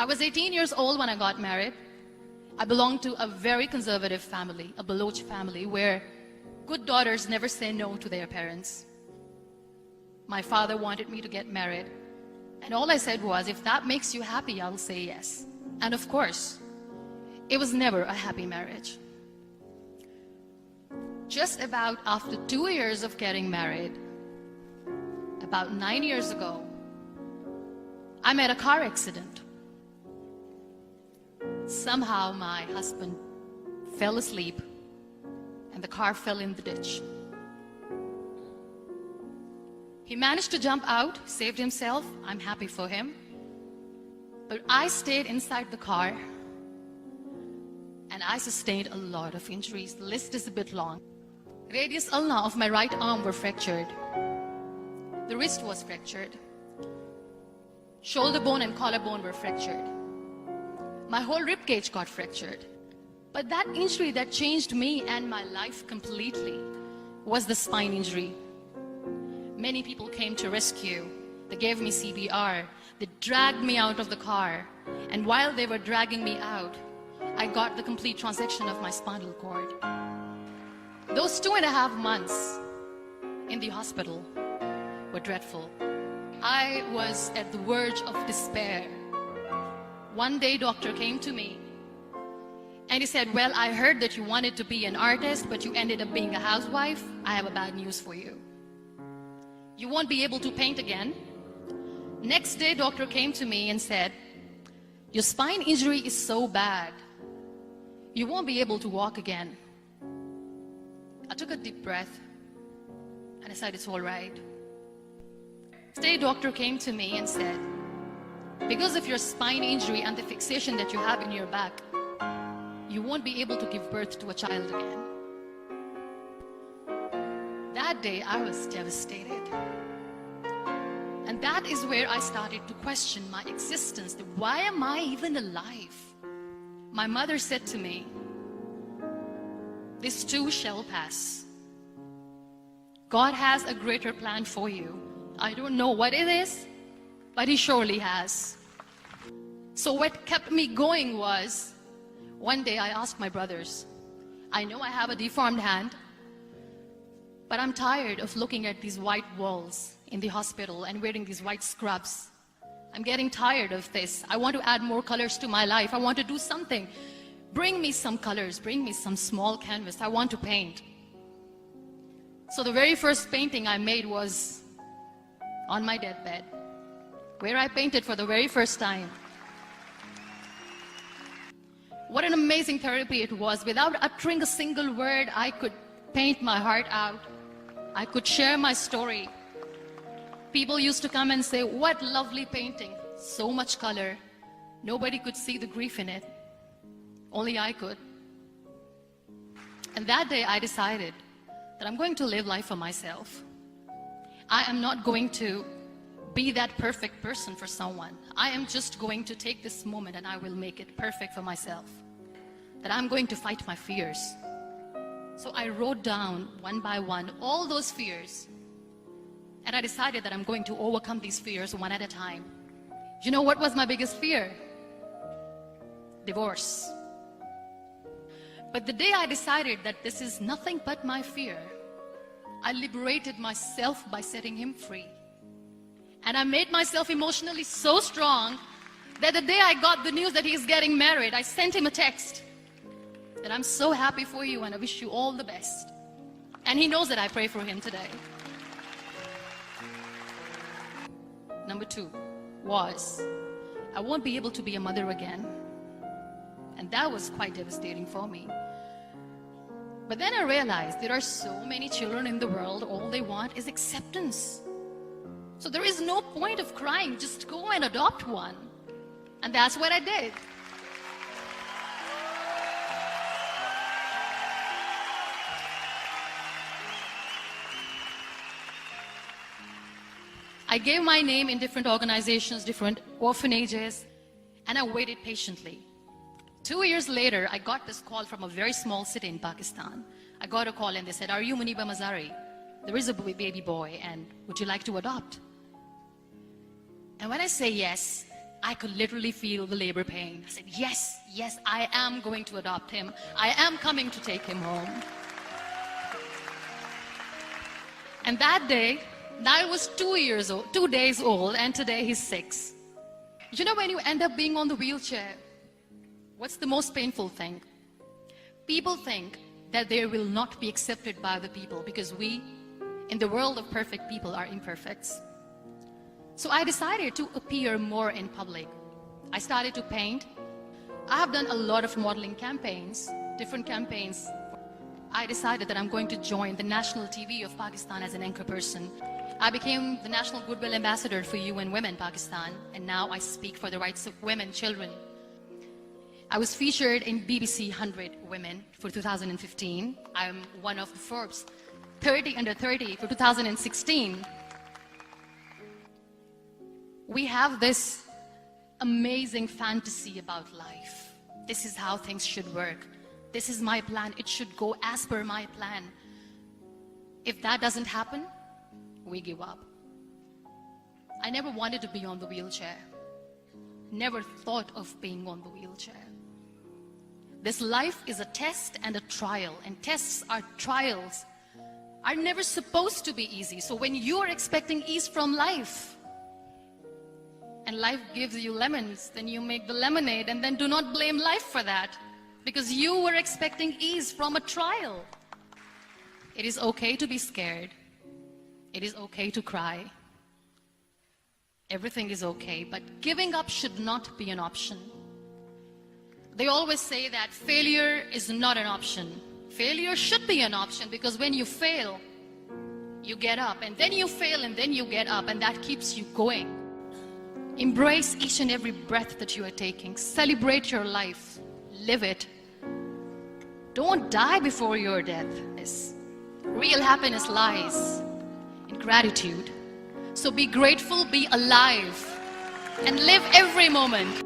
I was 18 years old when I got married. I belonged to a very conservative family, a Baloch family, where good daughters never say no to their parents. My father wanted me to get married, and all I said was, if that makes you happy, I'll say yes. And of course, it was never a happy marriage. Just about after 2 years of getting married, about 9 years ago, I met a car accident. Somehow my husband fell asleep and the car fell in the ditch. He managed to jump out, saved himself. I'm happy for him. But I stayed inside the car and I sustained a lot of injuries. The list is a bit long. Radius ulna of my right arm were fractured. The wrist was fractured. Shoulder bone and collarbone were fractured. My whole rib cage got fractured. But that injury that changed me and my life completely was the spine injury. Many people came to rescue. They gave me CPR. They dragged me out of the car. And while they were dragging me out, I got the complete transection of my spinal cord. Those 2.5 months in the hospital were dreadful. I was at the verge of despair. One day, doctor came to me and he said, well, I heard that you wanted to be an artist, but you ended up being a housewife. I have a bad news for you. You won't be able to paint again. Next day, doctor came to me and said, your spine injury is so bad, you won't be able to walk again. I took a deep breath and I said, it's all right. Next day, doctor came to me and said, because of your spine injury and the fixation that you have in your back, you won't be able to give birth to a child again. That day, I was devastated. And that is where I started to question my existence. Why am I even alive? My mother said to me, this too shall pass. God has a greater plan for you. I don't know what it is, but He surely has. So what kept me going was, one day I asked my brothers, I know I have a deformed hand, but I'm tired of looking at these white walls in the hospital and wearing these white scrubs. I'm getting tired of this. I want to add more colors to my life. I want to do something. Bring me some colors, bring me some small canvas. I want to paint. So the very first painting I made was on my deathbed, where I painted for the very first time. What an amazing therapy it was. Without uttering a single word, I could paint my heart out. I could share my story. People used to come and say, what lovely painting, so much color. Nobody could see the grief in it. Only I could. And that day I decided that I'm going to live life for myself. I am not going to be that perfect person for someone. I am just going to take this moment and I will make it perfect for myself. That I'm going to fight my fears. So I wrote down one by one all those fears. And I decided that I'm going to overcome these fears one at a time. You know what was my biggest fear? Divorce. But the day I decided that this is nothing but my fear, I liberated myself by setting him free. And I made myself emotionally so strong that the day I got the news that he's getting married, I sent him a text that I'm so happy for you and I wish you all the best. And he knows that I pray for him today. Number 2 was, I won't be able to be a mother again. And that was quite devastating for me. But then I realized there are so many children in the world, all they want is acceptance. So there is no point of crying, just go and adopt one. And that's what I did. I gave my name in different organizations, different orphanages, and I waited patiently. 2 years later, I got this call from a very small city in Pakistan. I got a call and they said, are you Muniba Mazari? There is a baby boy and would you like to adopt? And when I say yes, I could literally feel the labor pain. I said, yes, yes, I am going to adopt him. I am coming to take him home. And that day, I was 2 days old, and today he's 6. You know, when you end up being on the wheelchair, what's the most painful thing? People think that they will not be accepted by the people because we, in the world of perfect people, are imperfects. So I decided to appear more in public. I started to paint. I have done a lot of modeling campaigns, different campaigns. I decided that I'm going to join the national TV of Pakistan as an anchor person. I became the National Goodwill Ambassador for UN Women Pakistan, and now I speak for the rights of women, children. I was featured in BBC 100 Women for 2015. I'm one of the Forbes 30 under 30 for 2016. We have this amazing fantasy about life. This is how things should work. This is my plan. It should go as per my plan. If that doesn't happen, we give up. I never wanted to be on the wheelchair. Never thought of being on the wheelchair. This life is a test and a trial, and tests are trials are never supposed to be easy. So when you are expecting ease from life, and life gives you lemons, then you make the lemonade, and then do not blame life for that, because you were expecting ease from a trial. It is okay to be scared. It is okay to cry. Everything is okay, but giving up should not be an option. They always say that failure is not an option. Failure should be an option, because when you fail, you get up, and then you fail, and then you get up, and that keeps you going. Embrace each and every breath that you are taking. Celebrate your life. Live it. Don't die before your death. Real happiness lies in gratitude. So be grateful, be alive, and live every moment.